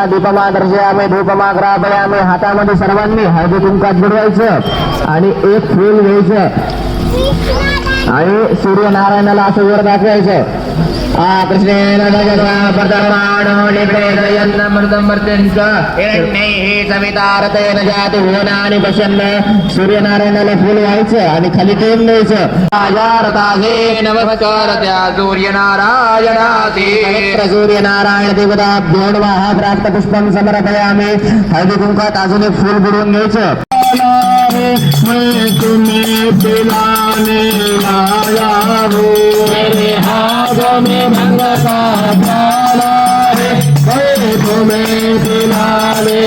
दीपमा दर्शयामी धूपमा ग्रापयामी. हातामध्ये सर्वांनी हळदी कुंकात बुडवायचं आणि एक फूल घ्यायचं आणि सूर्यनारायणाला असं वर दाखवायचं. कृष्णेन सवितारतेन जाती भुवनानि पश्यन्. सूर्यनारायणाला फूल व्हायचं आणि खाली टेम द्यायचं. नमस्कार त्या सूर्यनारायणाचे. सूर्यनारायण देवताभ्यो नमः. प्राप्तपुष्पं समर्पयामि. हळदी कुंकात अजून एक फूल बुडवून घ्यायचं. तुम्हें पिलाने लाया हूँ, मेरे हाथों में भंग का प्याला है, मैं तुम्हें पिलाने